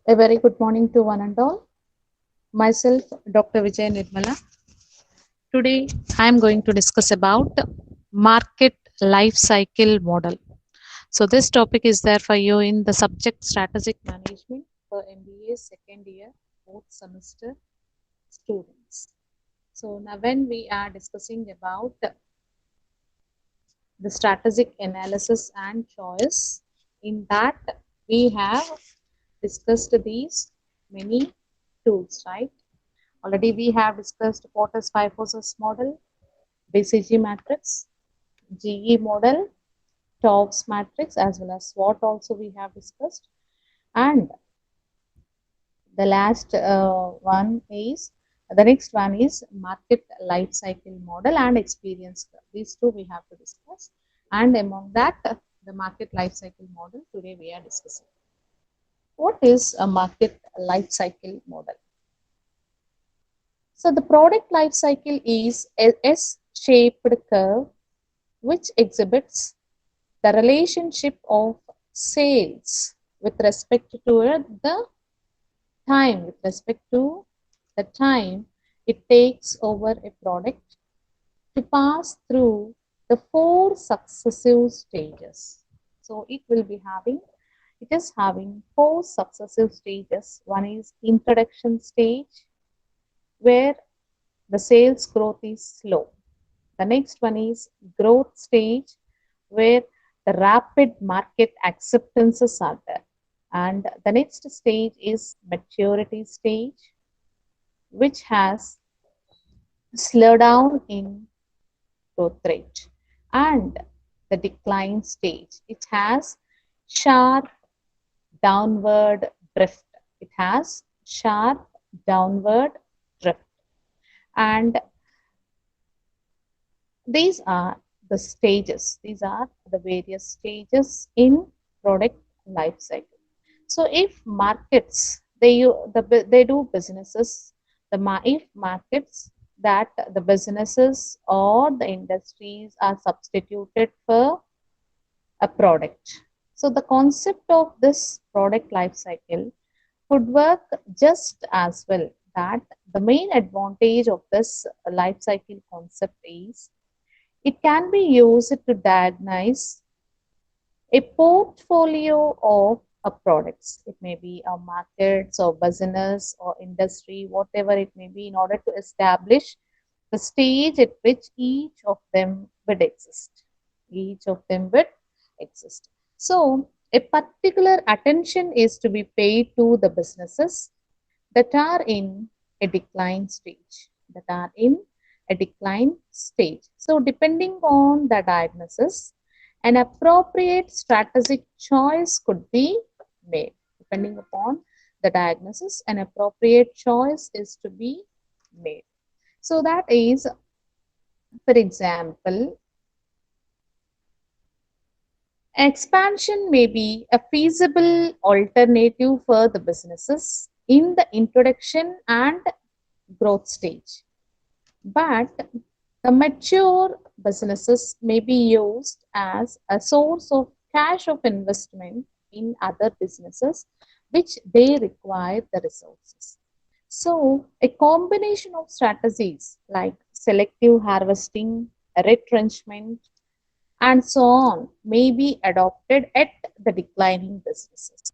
A very good morning to one and all. Myself, Dr. Vijay Nirmala. Today, I am going to discuss about market life cycle model. So, this topic is there for you in the subject strategic management for MBA second year, fourth semester students. So, now when we are discussing about the strategic analysis and choice, in that we have discussed these many tools, right? Already we have discussed Porter's five forces model, BCG matrix, GE model, TOWS matrix, as well as SWOT also we have discussed. And the last one is, the next one is market life cycle model and experience curve. These two we have to discuss. And among that, the market life cycle model today we are discussing. What is a market life cycle model? So the product life cycle is a S-shaped curve which exhibits the relationship of sales with respect to the with respect to the time it takes over a product to pass through the four successive stages. So it is having four successive stages. One is introduction stage, where the sales growth is slow. The next one is growth stage, where the rapid market acceptances are there. And the next stage is maturity stage, which has slowdown in growth rate. And the decline stage, it has sharp downward drift. It has sharp downward drift. And these are the stages. These are the various stages in product life cycle. So if markets they do businesses, if markets that the businesses or the industries are substituted for a product. So the concept of this product life cycle could work just as well. That the main advantage of this life cycle concept is it can be used to diagnose a portfolio of products. It may be a markets or business or industry, whatever it may be, in order to establish the stage at which each of them would exist. Each of them would exist. So, a particular attention is to be paid to the businesses that are in a decline stage. That are in a decline stage. So, depending on the diagnosis, an appropriate strategic choice could be made. Depending upon the diagnosis, an appropriate choice is to be made. So, that is, for example, expansion may be a feasible alternative for the businesses in the introduction and growth stage. But the mature businesses may be used as a source of cash of investment in other businesses which they require the resources. So, a combination of strategies like selective harvesting, retrenchment, and so on may be adopted at the declining businesses.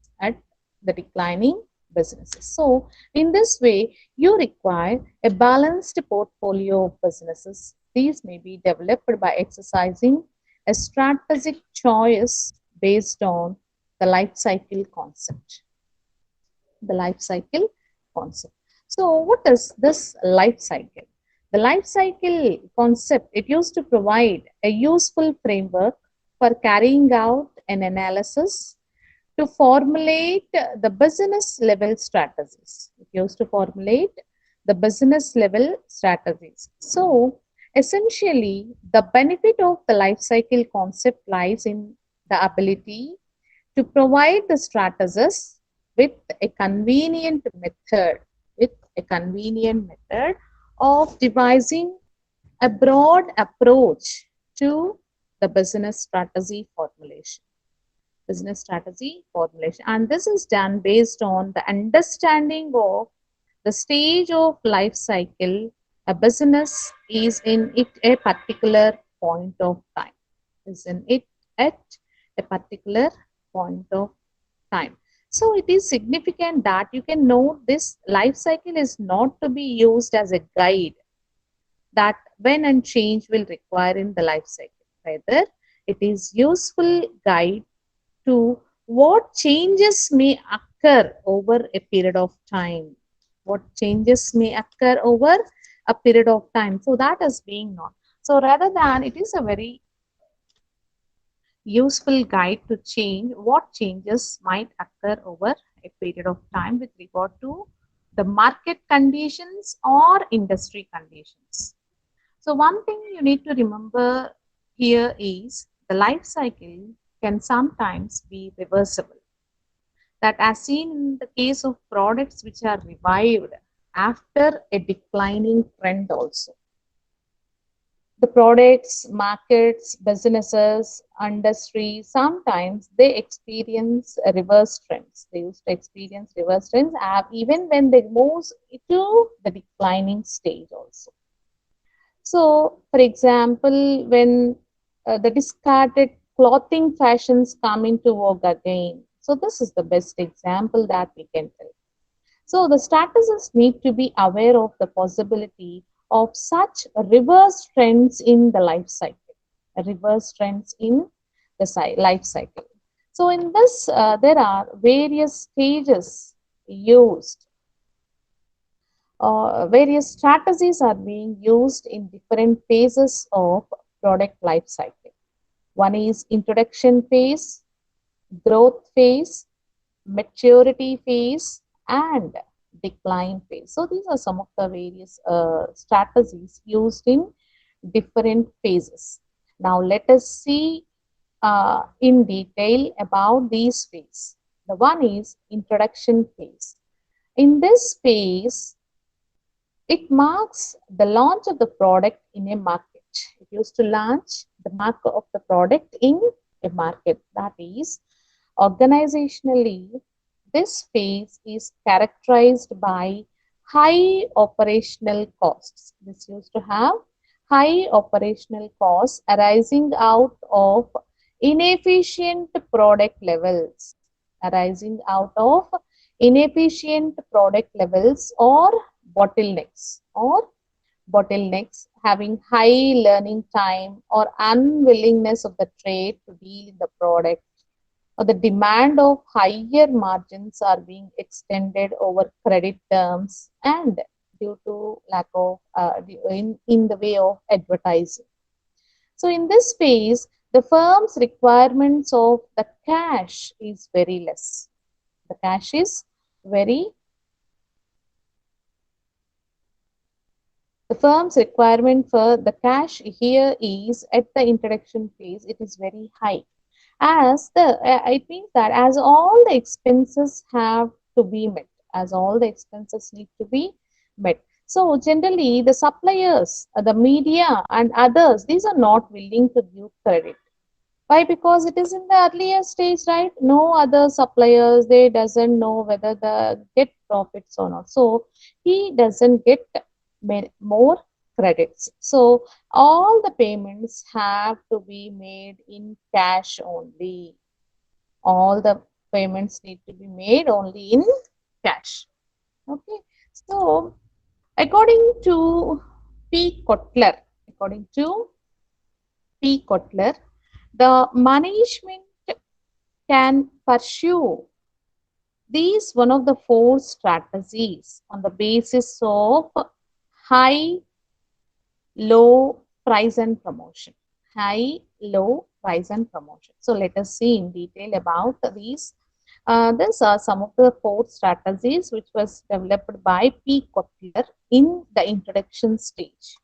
So, in this way, you require a balanced portfolio of businesses. These may be developed by exercising a strategic choice based on the life cycle concept. The life cycle concept. So, what is this life cycle? The life cycle concept, it used to provide a useful framework for carrying out an analysis to formulate the business level strategies. It used to formulate the business level strategies. So, essentially, the benefit of the life cycle concept lies in the ability to provide the strategists with a convenient method, of devising a broad approach to the business strategy formulation. business strategy formulation. And this is done based on the understanding of the stage of life cycle a business is in it a particular point of time. Is in it at a particular point of time. So it is significant that you can note this life cycle is not to be used as a guide that when and change will require in the life cycle. Rather, it is useful guide to what changes may occur over a period of time. What changes may occur over a period of time. So that is being known. So rather than it is a very useful guide to change what changes might occur over a period of time with regard to the market conditions or industry conditions. So one thing you need to remember here is the life cycle can sometimes be reversible. That as seen in the case of products which are revived after a declining trend also. The products, markets, businesses, industry, sometimes they experience reverse trends. They used to experience reverse trends even when they move to the declining stage also. So, for example, when the discarded clothing fashions come into vogue again, so this is the best example that we can tell. So, the strategists need to be aware of the possibility of such reverse trends in the life cycle, reverse trends in the life cycle. So, in this, there are various stages used various strategies are being used in different phases of product life cycle. One is introduction phase, growth phase, maturity phase, and decline phase. So these are some of the various strategies used in different phases. Now let us see in detail about these phases. The one is introduction phase. In this phase, it marks the launch of the product in a market. It used to launch the mark of the product in a market. That is, organizationally, this phase is characterized by high operational costs. This used to have high operational costs arising out of inefficient product levels, arising out of inefficient product levels or bottlenecks having high learning time or unwillingness of the trade to deal in the product or the demand of higher margins are being extended over credit terms and due to lack of in the way of advertising. So in this phase, the firm's requirements of the cash is very less. The cash is very The firm's requirement for the cash here is at the introduction phase, it is very high. It means that as all the expenses have to be met, as all the expenses need to be met. So generally, the suppliers, the media, and others, these are not willing to give credit. Why? Because it is in the earlier stage, right? No other suppliers, they doesn't know whether the get profits or not. So he doesn't get more credits. So all the payments have to be made in cash only. All the payments need to be made only in cash. Okay. So according to according to P. Kotler, the management can pursue these one of the four strategies on the basis of high, low, price and promotion. High, low, price and promotion. So let us see in detail about these. These are some of the four strategies which was developed by P. Kotler in the introduction stage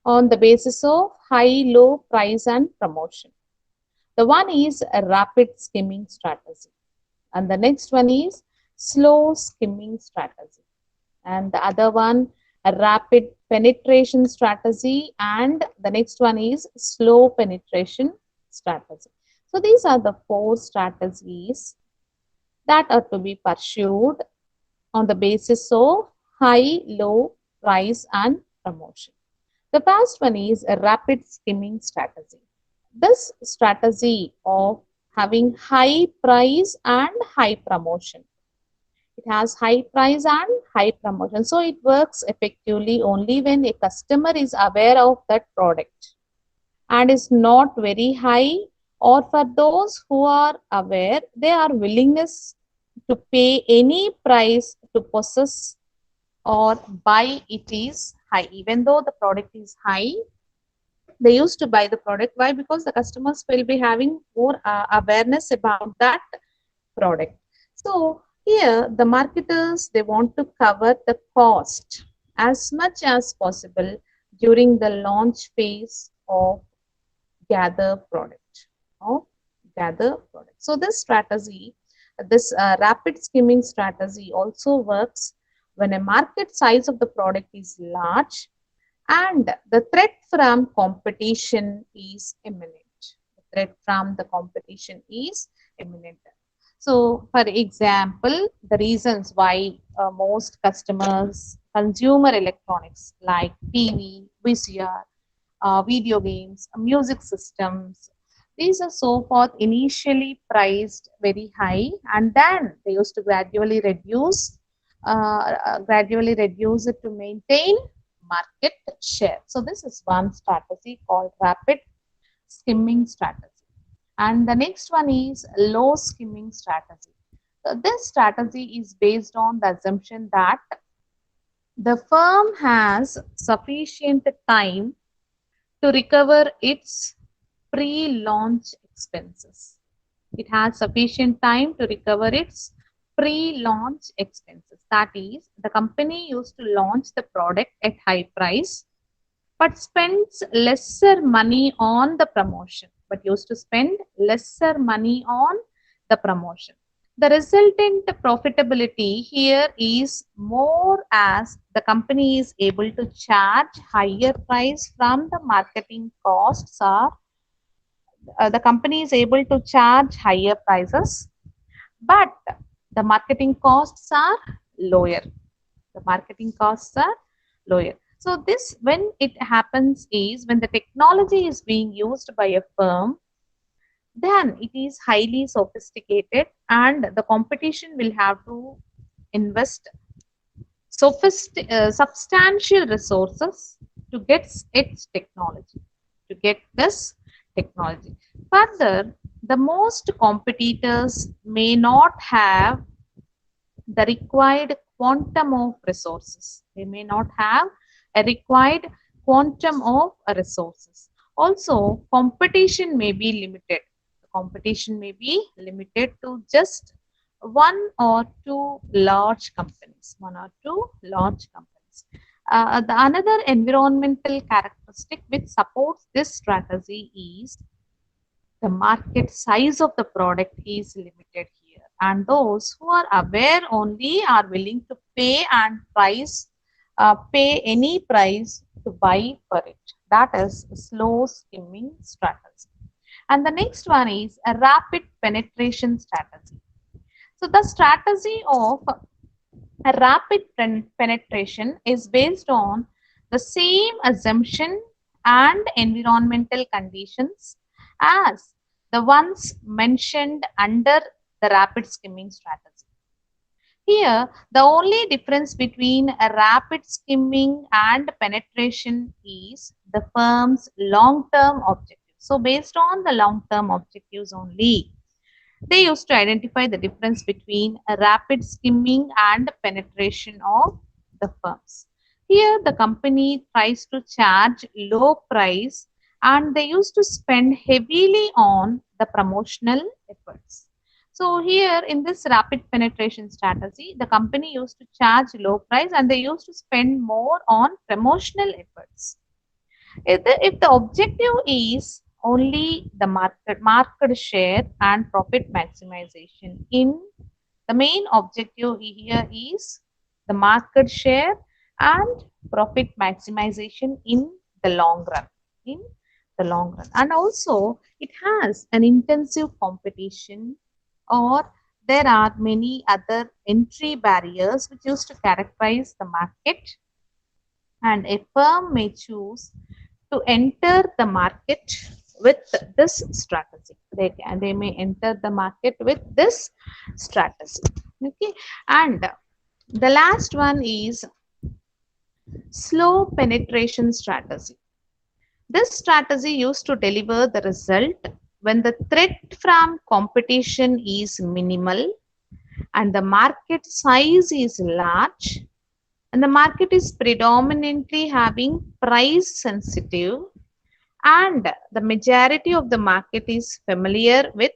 on the basis of high, low, price and promotion. The one is a rapid skimming strategy, and the next one is slow skimming strategy, and the other one a rapid penetration strategy, and the next one is slow penetration strategy. So these are the four strategies that are to be pursued on the basis of high, low price and promotion. The first one is a rapid skimming strategy. This strategy of having high price and high promotion. It has high price and high promotion. So it works effectively only when a customer is aware of that product and is not very high, or for those who are aware, they are willingness to pay any price to possess or buy it is high. Even though the product is high, they used to buy the product. Why? Because the customers will be having more awareness about that product. So here the marketers, they want to cover the cost as much as possible during the launch phase of gather product of gather product. So this strategy, this rapid skimming strategy also works when a market size of the product is large and the threat from competition is imminent. The threat from the competition is imminent. So, for example, the reasons why most customers consumer electronics like TV, VCR, video games, music systems, these are so forth initially priced very high, and then they used to gradually reduce it to maintain market share. So this is one strategy called rapid skimming strategy. And the next one is low skimming strategy. So this strategy is based on the assumption that the firm has sufficient time to recover its pre-launch expenses. It has sufficient time to recover its pre-launch expenses. That is, the company used to launch the product at high price but spends lesser money on the promotion, but used to spend lesser money on the promotion. The resultant profitability here is more as the company is able to charge higher price from the marketing costs, or the company is able to charge higher prices, but the marketing costs are lower. The marketing costs are lower. So this, when it happens, is when the technology is being used by a firm, then it is highly sophisticated and the competition will have to invest substantial resources to get its technology, to get this technology. Further, the most competitors may not have the required quantum of resources. They may not have a required quantum of resources. Also, competition may be limited. Competition may be limited to just one or two large companies. One or two large companies. The another environmental characteristic which supports this strategy is the market size of the product is limited here, and those who are aware only are willing to pay and pay any price to buy for it. That is a slow skimming strategy. And the next one is a rapid penetration strategy. So the strategy of a rapid penetration is based on the same assumption and environmental conditions as the ones mentioned under the rapid skimming strategy. Here, the only difference between a rapid skimming and penetration is the firm's long-term objectives. So, based on the long-term objectives only, they used to identify the difference between a rapid skimming and penetration of the firms. Here, the company tries to charge low price and they used to spend heavily on the promotional efforts. So here in this rapid penetration strategy, the company used to charge low price and they used to spend more on promotional efforts. If the objective is only the market share and profit maximization, in the main objective here is the market share and profit maximization in the long run. In the long run. And also it has an intensive competition, or there are many other entry barriers which used to characterize the market, and a firm may choose to enter the market with this strategy. They may enter the market with this strategy. Okay, and the last one is slow penetration strategy. This strategy used to deliver the result when the threat from competition is minimal and the market size is large, and the market is predominantly having price sensitive, and the majority of the market is familiar with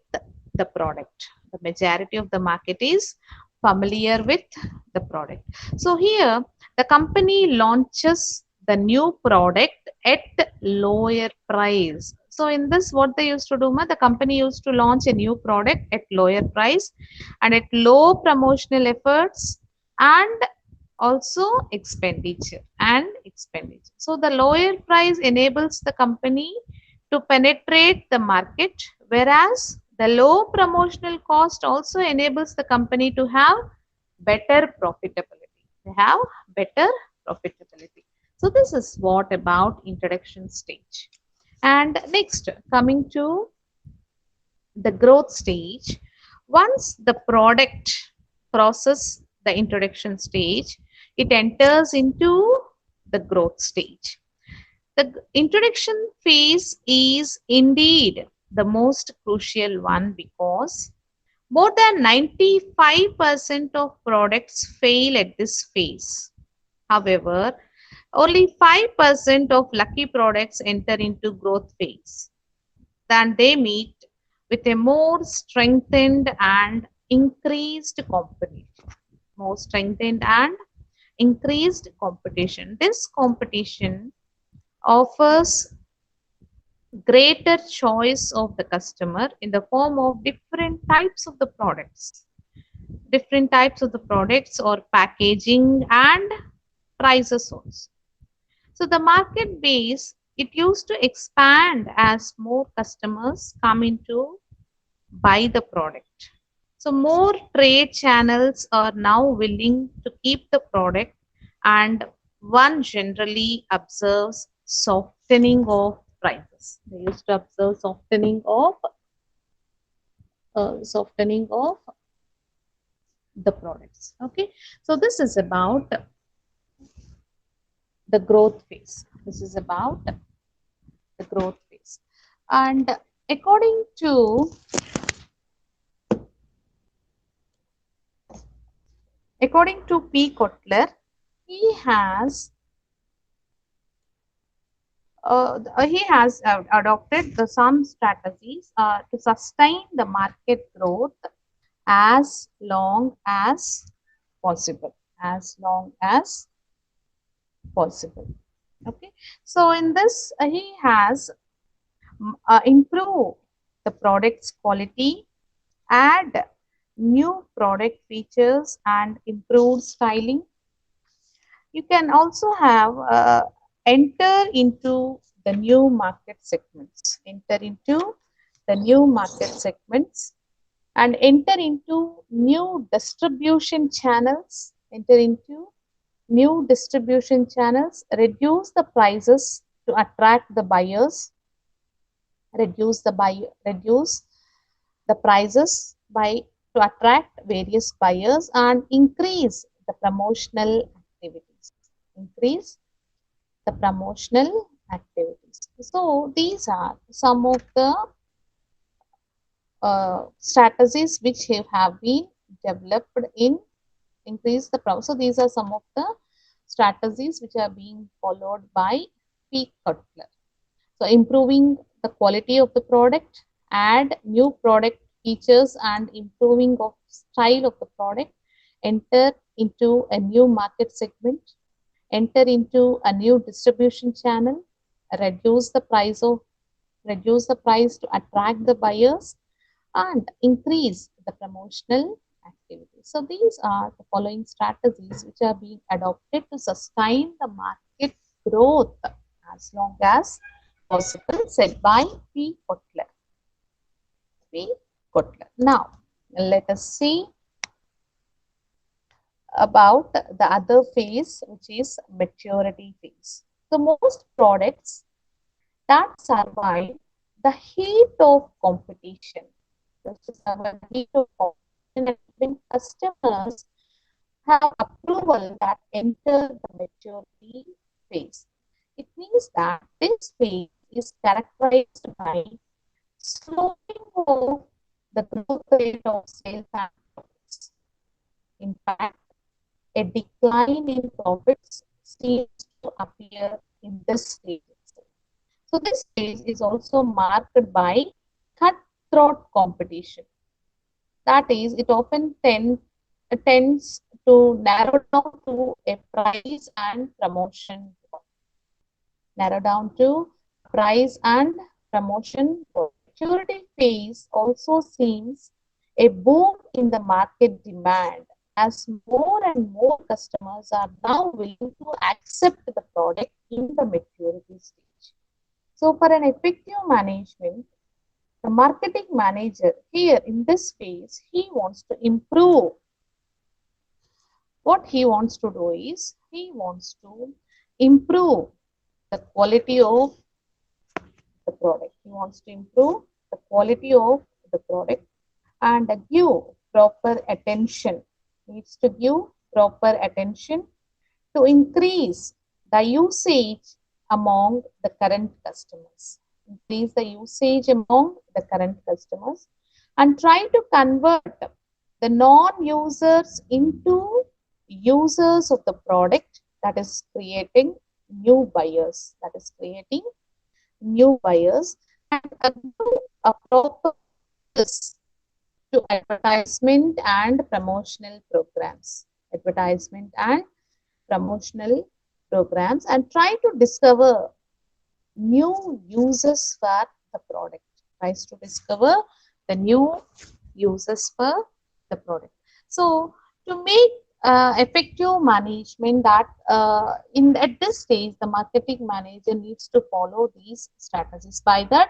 the product. The majority of the market is familiar with the product. So here the company launches the new product at lower price. So in this, what they used to do, the company used to launch a new product at lower price and at low promotional efforts, and also expenditure. So the lower price enables the company to penetrate the market, whereas the low promotional cost also enables the company to have better profitability. They have better profitability. So this is what about introduction stage. And next, coming to the growth stage. Once the product crosses the introduction stage, it enters into the growth stage. The introduction phase is indeed the most crucial one, because more than 95% of products fail at this phase. However, only 5% of lucky products enter into growth phase. Then they meet with a more strengthened and increased competition. More strengthened and increased competition. This competition offers greater choice of the customer in the form of different types of the products. Different types of the products or packaging and prices also. So the market base, it used to expand as more customers come into buy the product. So more trade channels are now willing to keep the product, and one generally observes softening of prices. They used to observe softening of the products. Okay, so this is about the growth phase. This is about the growth phase, and according to P. Kotler, he has adopted some strategies to sustain the market growth as long as possible. As long as possible. Okay. So in this, he has improved the product's quality, add new product features, and improved styling. You can also have enter into the new market segments. Enter into the new market segments and enter into new distribution channels. Enter into new distribution channels. Reduce the prices to attract the buyers. Reduce the prices by to attract various buyers, and increase the promotional activities. Increase the promotional activities. So these are some of the strategies which have been developed in increase the price. So these are some of the strategies which are being followed by P. Kotler. So improving the quality of the product, add new product features, and improving of style of the product, enter into a new market segment, enter into a new distribution channel, reduce the price to attract the buyers, and increase the promotional activities. So these are the following strategies which are being adopted to sustain the market growth as long as possible, said by P. Kotler. P. Kotler. Now, let us see about the other phase, which is maturity phase. So, most products that survive the heat of competition, which is the heat of competition, and when customers have approval that enter the maturity phase. It means that this phase is characterized by slowing of the growth rate of sales and profits. In fact, a decline in profits seems to appear in this stage. So this stage is also marked by cutthroat competition. That is, it often tends to narrow down to a price and promotion. Narrow down to price and promotion. Maturity phase also seems a boom in the market demand as more and more customers are now willing to accept the product in the maturity stage. So for an effective management, the marketing manager here in this phase, he wants to improve. What he wants to do is, he wants to improve the quality of the product. He wants to improve the quality of the product and give proper attention. Needs to give proper attention to increase the usage among the current customers. Increase the usage among the current customers and try to convert the non-users into users of the product, that is creating new buyers, and do a proper to advertisement and promotional programs. Advertisement and promotional programs, and try to discover new users for the product. Tries to discover the new users for the product. So to make effective management, that at this stage the marketing manager needs to follow these strategies. By that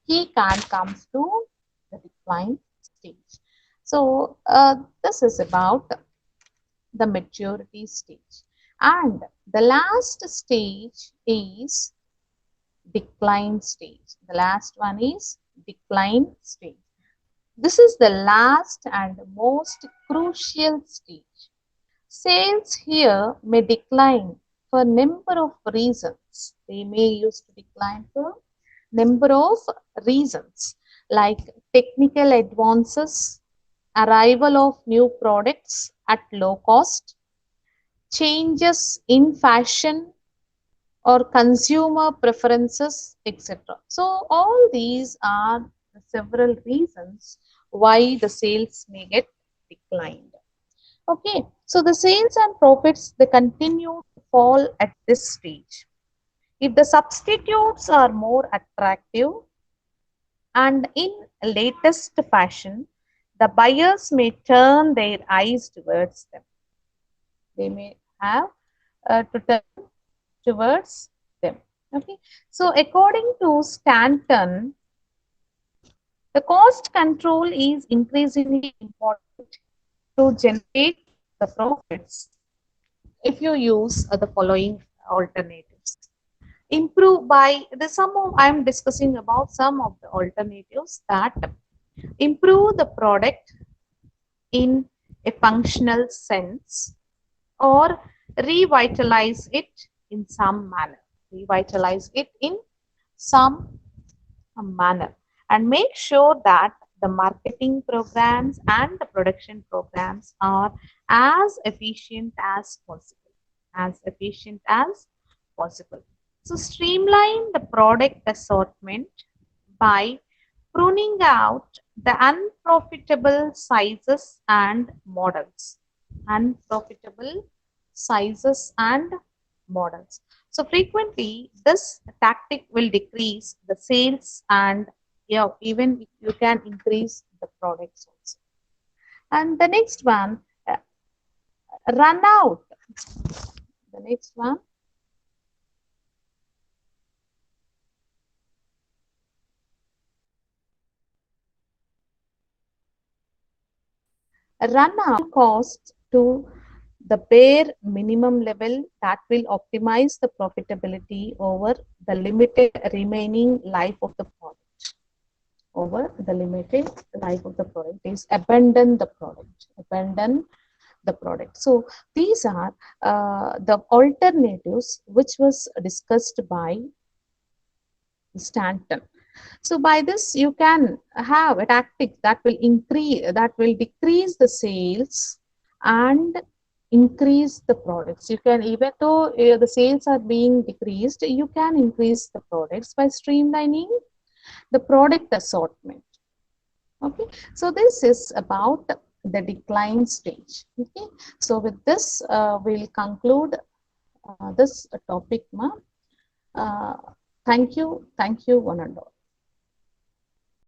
he can come to the decline stage. So this is about the maturity stage, and the last stage is decline stage. The last one is decline stage. This is the last and most crucial stage. Sales here may decline for number of reasons. They may used to decline for number of reasons like technical advances, arrival of new products at low cost, changes in fashion or consumer preferences, etc. So all these are the several reasons why the sales may get declined. Okay, so the sales and profits, they continue to fall at this stage. If the substitutes are more attractive and in latest fashion, the buyers may turn their eyes towards them. They may have to turn towards them. Okay, so according to Stanton, the cost control is increasingly important to generate the profits if you use the following alternatives. Improve by the some of I am discussing about some of the alternatives that improve the product in a functional sense or revitalize it in some manner. Revitalize it in some manner and make sure that the marketing programs and the production programs are as efficient as possible. As efficient as possible. So streamline the product assortment by pruning out the unprofitable sizes and models. Unprofitable sizes and models. So frequently this tactic will decrease the sales and even you can increase the products also. And the next one, run out. The next one, run our costs to the bare minimum level that will optimize the profitability over the limited remaining life of the product. Over the limited life of the product is abandon the product. Abandon the product. So these are the alternatives which was discussed by Stanton. So by this, you can have a tactic that will decrease the sales and increase the products. You can, even though the sales are being decreased, you can increase the products by streamlining the product assortment. Okay, so this is about the decline stage. Okay, so with this, we'll conclude this topic, ma. Uh, thank you, one and all.